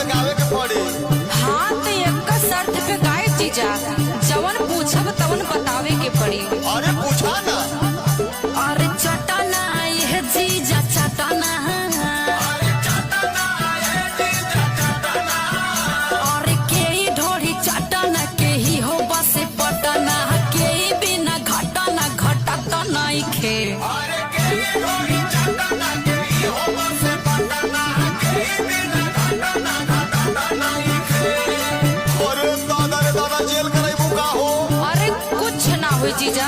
लगावे के पड़ी। हाँ तो एक शर्त पे गाय जीजा, जवन पूछब तवन बतावे के पड़ी। अरे पूछा ना। अरे चटना ये जीजा चटना, अरे के ही ढोरी चटना, के ही हो बसे पटना, के ही बिना घटना घटत नहीं खे। अरे दादा रे दादा जेल करे बुका हो। अरे कुछ ना हो जीजा।